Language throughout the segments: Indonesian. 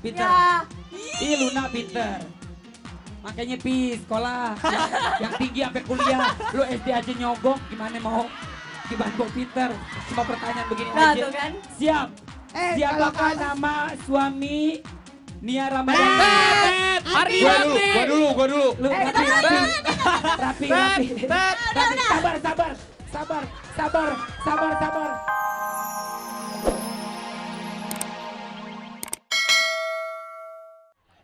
Pinter. Ya. Ih Luna pinter. Makanya pi sekolah yang tinggi sampai kuliah. Lu SD aja nyogok gimana mau pinter. Cuma pertanyaan begini Nah aja. tuh kan. Siap. Siapakah kalau- nama suami Nia Ramadhani? Hari Gua dulu. Lu rapi. Sabar.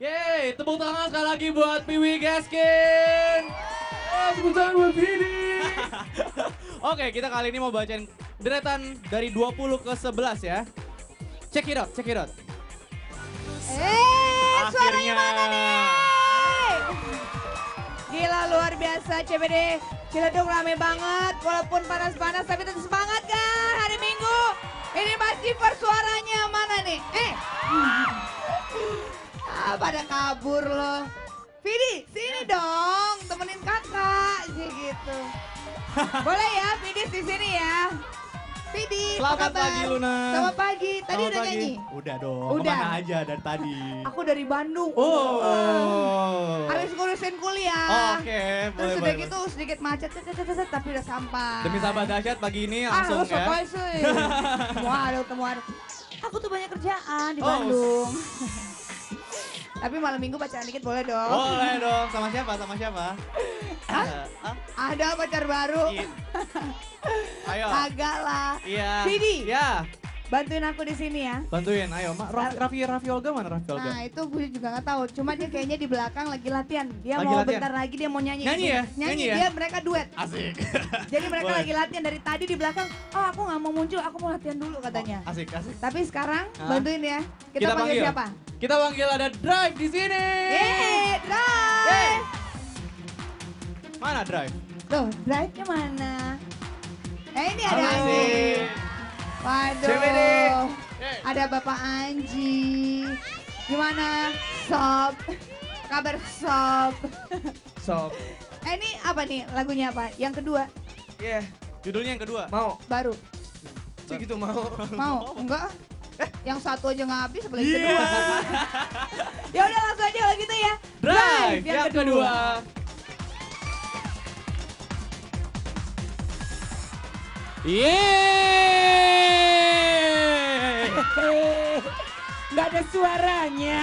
Yeay, tepuk tangan sekali lagi buat Piwi Gaskin. Tepuk tangan buat Vidi. Oke, kita kali ini mau bacain deretan dari 20 ke 11 ya. Check it out. Suaranya mana nih? Gila luar biasa CBD. Ciledug rame banget, walaupun panas-panas tapi tetap semangat kan hari Minggu. Ini masih suaranya mana nih? Pada kabur loh. Vidi, sini dong, temenin kakak, sih gitu. Boleh ya, Vidi di sini ya. Vidi, apa Selamat kabar? pagi, Luna. Selamat pagi. Tadi Selamat udah pagi. nyanyi? Udah dong, Udah. kemana aja dari tadi. Aku dari Bandung. Oh. Harus ngurusin kuliah. Oke, Terus boleh, udah boleh. gitu sedikit macet, tapi udah sampai. Demi sahabat dahsyat pagi ini Ah, langsung lu ya. sotoy sih. Temuan. Aku tuh banyak kerjaan di Oh. Bandung. Tapi malam minggu bacaan dikit boleh dong. Boleh dong, sama siapa? Hah? Ah, Ada pacar baru. iya. Ayo. Agak lah. Iya. Vidi. Ya, Bantuin aku di sini ya. bantuin. Ayo, Raffi Olga mana Raffi Olga? Nah itu gue juga gak tahu. Cuma dia kayaknya di belakang lagi latihan. Dia Lagi mau latihan? bentar lagi dia mau nyanyi. Nyanyi ya? Nyanyi Nyanyi ya? dia mereka duet. Asik. Jadi mereka Boleh. lagi latihan dari tadi di belakang. Oh aku gak mau muncul, aku mau latihan dulu katanya. Asik. Tapi sekarang Hah? bantuin ya. Kita panggil siapa? Kita panggil ada Drive di sini. Yeay, Drive. Mana Drive? Tuh, Drive-nya mana? Ini ada Halo. Anji. Waduh. CBD. Yeay. Ada Bapak Anji. Gimana? Sob. Kabar Sob. Sob. Ini apa nih lagunya apa? Yang kedua, Iya, Judulnya yang kedua. mau. baru. Cik gitu mau. Mau? Enggak? Yang satu aja nggak habis, apalagi kedua. Ya udah langsung aja kalau gitu ya. Drive yang kedua. Yeay. Nggak ada suaranya.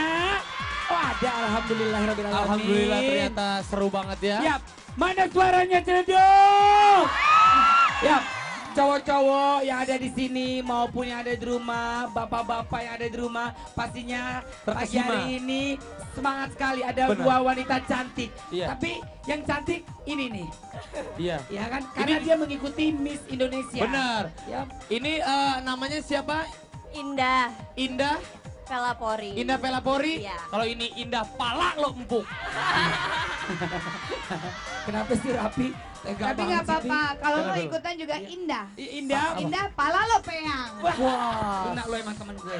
Oh ada, alhamdulillah. Alhamdulillah ternyata seru banget ya. Yap, mana suaranya Ciledug? Yap, cowok-cowok yang ada di sini maupun yang ada di rumah, bapak-bapak yang ada di rumah, pastinya pagi Terkesima. hari ini semangat sekali ada Benar. dua wanita cantik. Iya. Tapi yang cantik ini nih, Iya. ya kan? Karena dia mengikuti Miss Indonesia. Benar. Yap. Ini namanya siapa? Indah Indah Pelapori. Pelapori. Iya. Kalau ini Indah pala lo empuk. Kenapa sih Rapi? Tega Tapi banget nggak sih, apa-apa, kalau Kenapa lo tuh? ikutan juga indah. Indah. Indah, pala lo peang. Wah, kena lo emang temen gue.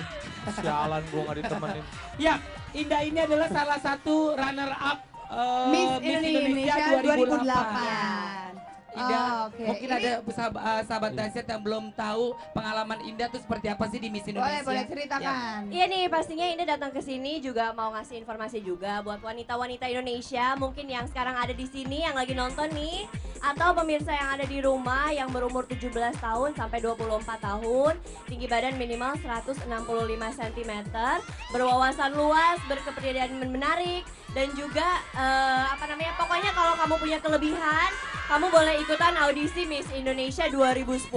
Sialan gua gak ditemenin. Ya, Indah ini adalah salah satu runner up Miss Indonesia 2008. 2008. Indah, Oh, oke. mungkin Ini- ada sahabat dahsyat yang belum tahu pengalaman Indah tuh seperti apa sih di Miss Indonesia. Boleh ceritakan. Iya nih, pastinya Indah datang ke sini juga mau ngasih informasi juga buat wanita-wanita Indonesia mungkin yang sekarang ada di sini yang lagi nonton nih atau pemirsa yang ada di rumah yang berumur 17 tahun sampai 24 tahun, tinggi badan minimal 165 cm, berwawasan luas, berkepribadian menarik dan juga pokoknya kalau kamu punya kelebihan, kamu boleh ikutan audisi Miss Indonesia 2010.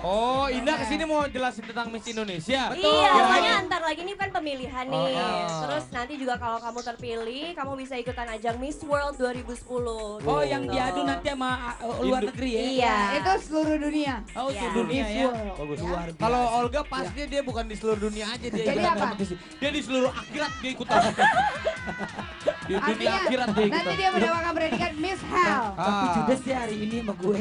Oh, Indah kesini mau jelasin tentang Miss Indonesia. Iya, Gimana? soalnya antar lagi ini kan pemilihan nih. Oh. Terus nanti juga kalau kamu terpilih, kamu bisa ikutan ajang Miss World 2010. Oh, yang Gitu. diadu nanti sama luar Indo- negeri ya? Iya. Itu seluruh dunia. Oh, Iya. seluruh dunia Miss ya? World. Bagus. Ya. Luar biasa. Kalau Olga pasti dia bukan di seluruh dunia aja dia Jadi ikutan apa? kompetisi. Dia di seluruh akhirat dia ikutan. Di dunia Artinya akhirat dia ikutan. nanti dia mendapatkan predikat Miss Hell. Tapi Ah. judes ya hari ini sama gue.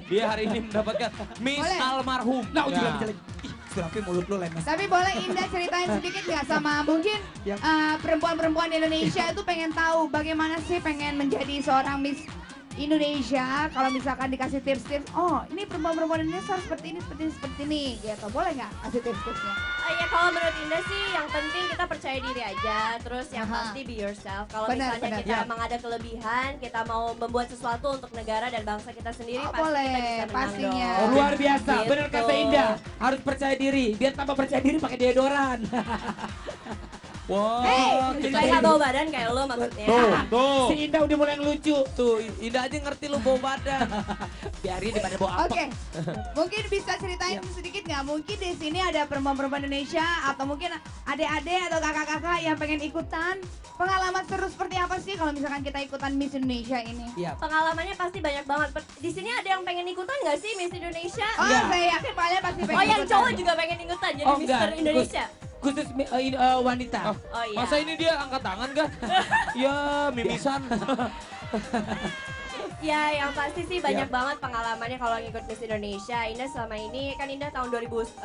Dia hari ini mendapatkan Miss Boleh. Almarhum. Nah, udah Ya. bisa lagi. Ih, Surapi mulut lu lemes. Tapi boleh Indah ceritain sedikit nggak sama mungkin Yang- perempuan-perempuan Indonesia itu pengen tahu bagaimana sih pengen menjadi seorang Miss Indonesia, kalau misalkan dikasih tips-tips, oh ini perempuan-perempuan Indonesia harus seperti ini, seperti ini, gitu. Boleh nggak kasih tips-tipsnya? Ya kalau menurut Indah sih yang penting kita percaya diri aja, terus yang Aha. pasti be yourself. Kalau Benar, misalnya benar. kita Ya. emang ada kelebihan, kita mau membuat sesuatu untuk negara dan bangsa kita sendiri, Oh, pasti boleh, kita bisa menang pastinya. dong. Luar biasa, Gitu. bener kata Indah. Harus percaya diri, biar tambah percaya diri pakai deodoran. Wow, Supaya kita nggak bawa badan kayak lo maksudnya. tuh. Si Indah udah mulai ngelucu. Tuh, Indah aja ngerti lu bawa badan. Biarin daripada bawa apa. Oke, mungkin bisa ceritain sedikit nggak? Mungkin di sini ada perempuan-perempuan Indonesia atau mungkin adik-adik atau kakak-kakak yang pengen ikutan. Pengalaman seru seperti apa sih kalau misalkan kita ikutan Miss Indonesia ini? Iya. Pengalamannya pasti banyak banget. Di sini ada yang pengen ikutan nggak sih Miss Indonesia? Oh, Enggak. saya yakin kalian pasti pengen Oh, yang ikutan. cowok juga pengen ikutan jadi Oh, Mister enggak. Indonesia. Khusus wanita. Oh iya. Masa ini dia angkat tangan kan? Ya, mimisan. Ya, yang pasti sih banyak banget pengalamannya kalau ngikut Miss Indonesia. Indah selama ini, kan Indah tahun 2008.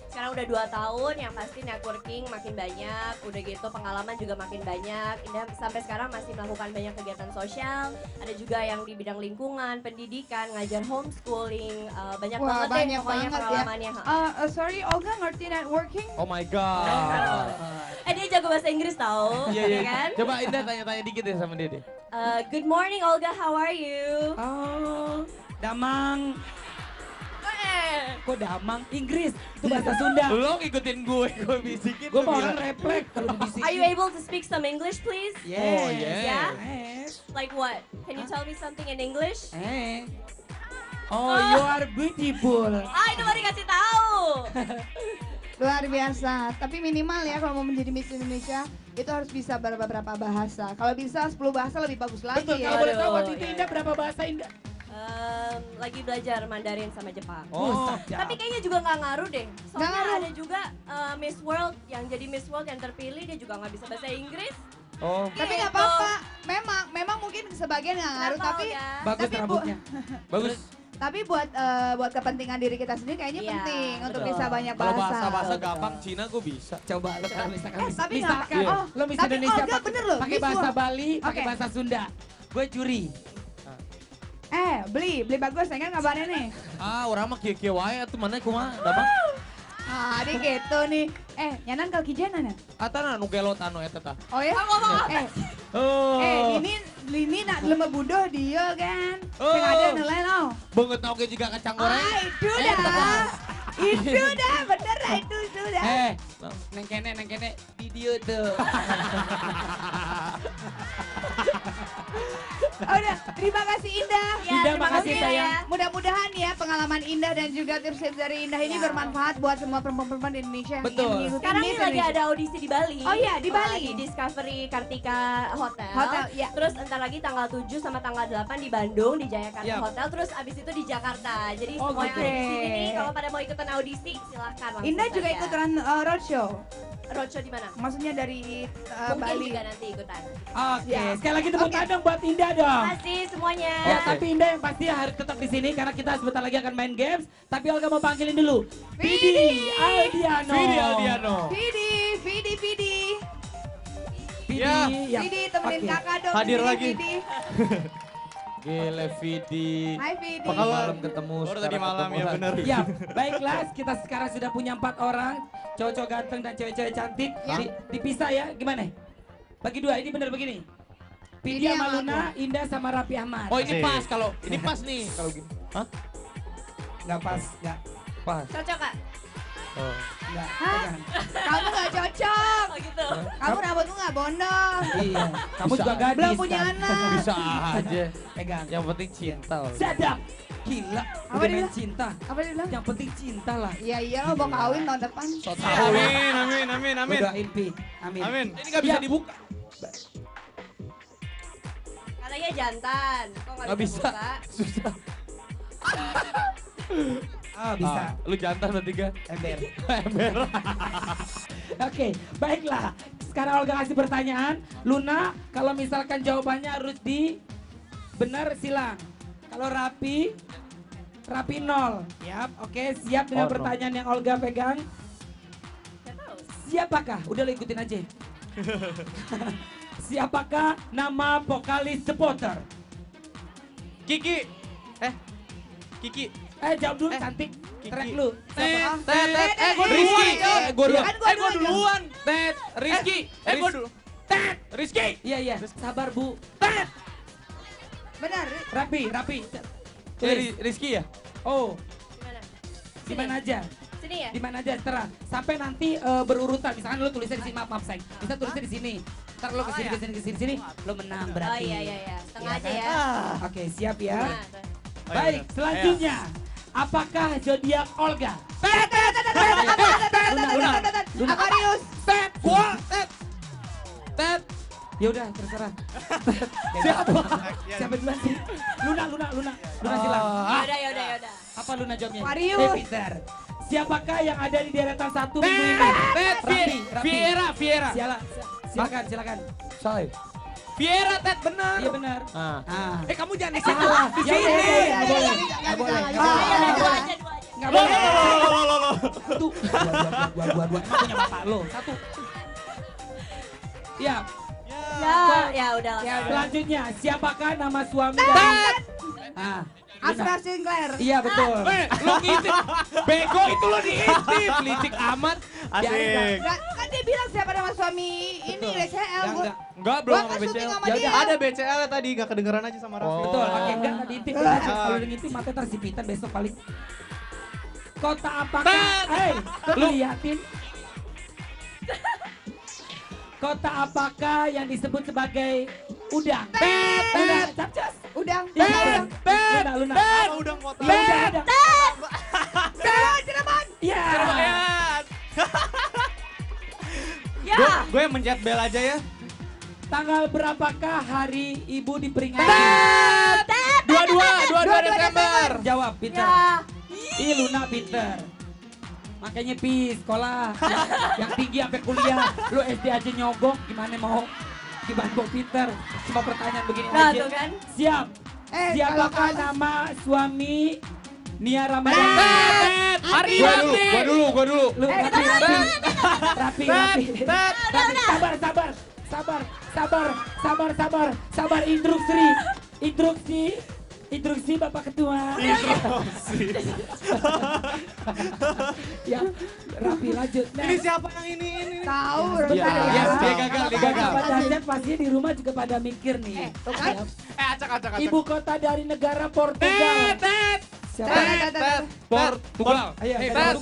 Sekarang udah 2 tahun, yang pasti networking makin banyak. Udah gitu pengalaman juga makin banyak. Indah sampai sekarang masih melakukan banyak kegiatan sosial. Ada juga yang di bidang lingkungan, pendidikan, ngajar homeschooling. Banyak Wah, banget deh banyak pokoknya banget ya. pengalamannya. Sorry, Olga ngerti networking? Oh my god. Dia jago bahasa Inggris tau, Iya, ya iya. kan? Coba Indah tanya-tanya dikit deh sama dia deh. Good morning Olga, how are you? Oh, damang. Eh, Kok damang? Inggris. Itu bahasa Sunda. Lo ngikutin gue bisikin. Gue lu mau gila. orang refleks kalau dibisikin. Are you able to speak some English please? Yes. Oh, yeah. Yeah? Yes. Like what? Can you tell me something in English? Oh, you are beautiful. Itu baru dikasih tahu. Luar biasa. Tapi minimal ya kalau mau menjadi Miss Indonesia itu harus bisa beberapa bahasa. Kalau bisa 10 bahasa lebih bagus lagi Betul, ya. kalau boleh tahu Aduh, waktu itu iya, Indah iya. berapa bahasa Indah? Lagi belajar Mandarin sama Jepang. Oh, Tapi kayaknya juga nggak ngaruh deh. Soalnya Nggak ngaruh. ada juga Miss World yang jadi Miss World yang terpilih dia juga nggak bisa bahasa Inggris. Oh, Tapi nggak Gitu. apa-apa. Memang mungkin sebagian nggak ngaruh Kenapa, tapi Olga? Bagus Tapi, Bu- rambutnya. bagus. tapi buat kepentingan diri kita sendiri kayaknya Iya, penting untuk betul. bisa banyak Kalau bahasa. bahasa Betul. gampang Cina gue bisa. Coba lo kalau misalkan tapi nggak misalkan apa- oh, lo Miss tapi Indonesia Olga bener loh, pakai Miss bahasa World. Bali, pakai Oke. bahasa Sunda. Gue juri. beli bagus, saya kan kabarnya nih. Ah, orang mah kieu-kieu wae atuh mana kumaha da bang. Di gitu nih. Nyanan kal kijanan ya? Atana nu gelot anu eta tah. Oh ya? Oh. Lini nak lema budoh dia kan. Oh. Sing ada nu lain oh. Beungeut oge juga kacang goreng. Itu dah. Itu dah, bener dah itu dah. Neng kene video tuh. Udah, terima kasih Indah. Ya, Indah, terima makasih, kasih sayang. ya. Mudah-mudahan ya pengalaman Indah dan juga tips-tips dari Indah ini Ya. bermanfaat buat semua perempuan-perempuan di Indonesia yang Betul. ingin mengikuti Sekarang Miss ini lagi Indonesia. ada audisi di Bali. Oh iya, di Bali. Di Discovery Kartika Hotel. Hotel, iya. Terus entar lagi tanggal 7 sama tanggal 8 di Bandung di Jayakarta Iya. Hotel. Terus abis itu di Jakarta. Jadi Oh, semua yang gitu. ada di sini nih kalau pada mau ikutan audisi silahkan langsung Indah juga saja. ikutan roadshow. Roadshow di mana? Maksudnya dari Mungkin Bali. juga nanti ikutan. Oke, Ya. sekali lagi tepuk Oke. tangan buat Indah dong. Terima kasih semuanya. Ya, tapi Indah yang pasti harus tetap di sini karena kita sebentar lagi akan main games. Tapi Olga mau panggilin dulu. Vidi Aldiano. Vidi Aldiano. Vidi. Vidi. Ya. yang- Vidi temenin Oke. kakak dong. Hadir di sini, lagi. Vidi. Gile Vidi. Hai Vidi. Apa kabar? Malam ketemu. Baru tadi sekarang malam ketemu ya lagi. bener. Ya, baiklah kita sekarang sudah punya 4 orang. Cowok-cowok ganteng dan cewek-cewek cantik. Ya. Dipisah ya, gimana? Bagi 2, ini bener begini. Vidi Vidi sama sama Luna, Indah sama Raffi Ahmad. Oh ini Asik. pas kalau ini pas nih kalau gini. Hah? Nggak pas, nggak. Pas. Cocok Kak? Oh. Nggak. Hah? pegang. Kamu gak cocok. Oh gitu. Kamu rambutmu gak bondong. Iya, kamu Bisa. juga gadis. Belum punya kan? anak. Bisa aja. Pegang. Yang penting cinta. loh. Sadap. Gila, Apa udah dia main bilang? cinta. Apa dia bilang? Yang penting cinta lah. Iya iya lo mau kawin tahun depan. So Amin, tahu. amin. Doain Pi. Amin. Amin. Ini nggak bisa Ya. dibuka. Katanya jantan. Kok Nggak nggak bisa bisa. buka? Susah. Oh, bisa. Ah, lu jantan berarti kan? Ember. Ember. Oke, baiklah. Sekarang Olga kasih pertanyaan. Luna, kalau misalkan jawabannya harus di benar silang. Kalau Rapi 0. Siap, oke. Siap dengan Oh, no. pertanyaan yang Olga pegang. Nggak tahu. Siapakah? Udah lo ikutin aja. Siapakah nama vokalis The Potter? Kiki. Kiki. Jawab dulu cantik. Track lu. Gue Rizky. Gue dulu. Kan gua duluan. duluan. Tet, Rizky. Gue dulu. Tet, Rizky. Iya. Sabar Bu. Tet. Benar. Rapi. Tulis. Rizky ya? Oh, Gimana? di mana aja? Sini ya? Di mana aja terserah. Sampai nanti berurutan. Misalkan lu tulisnya di sini, maaf sayang. Bisa tulisnya di sini. Ntar lu kesini, lu menang Oh berarti. iya. Setengah Iya aja kan? ya. Oke, siap ya. Nah, tuh. Baik, selanjutnya. Apakah zodiak Olga? Luna. Aquarius. Tet, gua. Tet. Tet. Ya udah, terserah. Siapa duluan sih? Luna silang. Yaudah. Apa Luna jawabnya? Aquarius. Peter. Siapakah yang ada di deretan satu minggu ini? Tet, Viera. Silakan. Say. Viera, Tet, benar. Iya benar. Ah. Kamu jangan di situ. Salah. Di Ya udah, sini. nggak boleh. Nggak boleh. Dua aja. Nggak boleh. Satu. Dua. Emang punya bapak lo. Satu. Ya. Ya udah lah. Ya, selanjutnya, siapakah nama suami dari... Asrar Sinclair. Iya betul. Lo ngintip. Bego itu lo diintip. Licik amat. Asik. Kan dia bilang siapa nama suami ini BCL. Enggak, belum Gua sama kan syuting BCL. sama Ya dia. udah, Ada BCL tadi, gak kedengeran aja sama Raffi. Betul, pakai enggak tadi intip. Kalau udah ngintip mata tersipitan besok paling. Kota apakah? Lu liatin. Kota apakah yang disebut sebagai udang? Udang, capcus. Udang. Luna. Apa udang kota? Iya, udang. Cirebon. Iya. Ya. Gue yang mencet bel aja ya. Tanggal berapakah hari ibu diperingati? 22 Desember. Jawab, Peter. Ya. Ih, Luna pinter. Makanya sekolah yang tinggi sampai kuliah. Lu SD aja nyogok, gimana mau Peter? Cuma pertanyaan begini Nah, aja. tuh kan. Siap. Siapakah kalau- nama suami Nia Ramadhani? Tet, Ariyanti. Gua dulu. Lu rapi. Sabar. Instruksi Bapak Ketua. Ya, rapi lanjut. Ini siapa yang ini? Tahu. Bentar ya. Yes, dia gagal. Sobat Dahsyat pasti di rumah juga pada mikir nih. Tuh kan. Acak. Ibu kota dari negara Portugal. Tet. Siapa? Portugal. Ayo, Tet.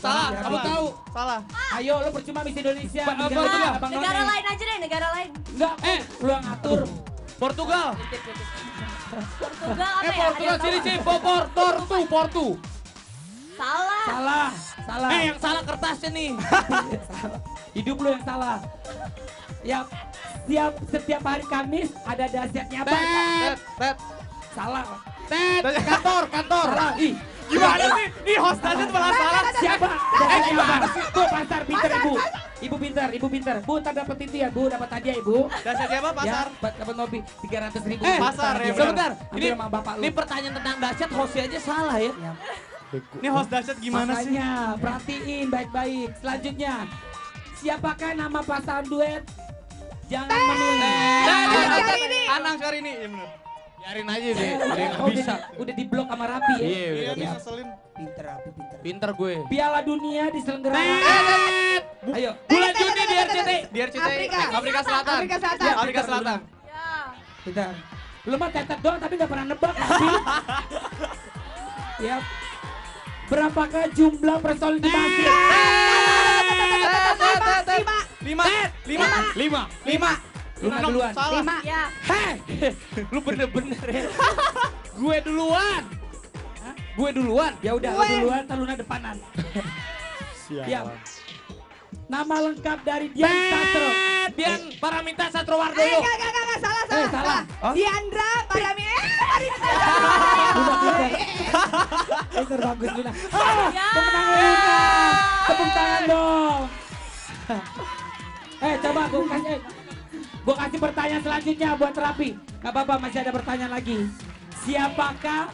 Salah. Ya, Kamu Bang. tahu. Salah. Ayo, lo percuma Miss Indonesia. Portugal. Abang Negara None. lain aja deh, negara lain. Enggak, lu yang ngatur. Portugal. Portugal apa ya? Ada Portugal. yang Sini. tahu? Portu. Salah. Salah. Yang salah kertasnya nih. Hidup lu yang salah. Ya, setiap hari Kamis ada dahsyatnya apa? Tet. Salah. Tet. Kantor. Salah. Ih, Gimana sih? Ih, host dahsyat malah salah. siapa? Dahsyatnya apa? Tuh, pasar pinter ibu. Ibu pinter. Bu, ntar dapet itu ya, Bu. Dapat hadiah, Ibu. Dahsyatnya apa? Pasar. Ya, dapat mobil 300.000. Pasar ya, Sebentar. Ini sama bapak lu. Ini pertanyaan tentang dahsyat hostnya aja salah ya. Ya, Ini host dahsyat gimana sih? makanya, perhatiin baik-baik. Selanjutnya, siapakah nama pasangan duet? Jangan memilih. Anang Syahrini. Iya benar. Biarin aja deh. Oh, udah di blok sama Rapi ya. Iya, Iya, udah nih bisa. ngeselin. Pinter Rapi, pinter. Pinter gue. Piala Dunia diselenggarakan. Ayo. Bulan Juni di RCTI. Di RCTI. Afrika. Afrika Selatan. Afrika Selatan. Ya, Afrika pinter, Selatan. Ya. Pinter. Lu mah tetet doang tapi gak pernah nebak. Rapi. Ya. Berapakah jumlah personil di masjid? Lima. Luna duluan. Salah. 5. Ya. Heh. Lu bener-bener ya. Gue duluan. Gue duluan. Ya udah, lu duluan, ntar Luna depanan. Ya. Nama lengkap dari Dian Sastro. Dian Paraminta Satrowardoyo. Enggak, salah. Salah. Oh? Diandra Parami. Luna, pinter bagus Luna. Ya. Pemenang Luna. Tepuk tangan dong. Coba gue kasih pertanyaan selanjutnya buat Rapi. Gak apa-apa, masih ada pertanyaan lagi. Siapakah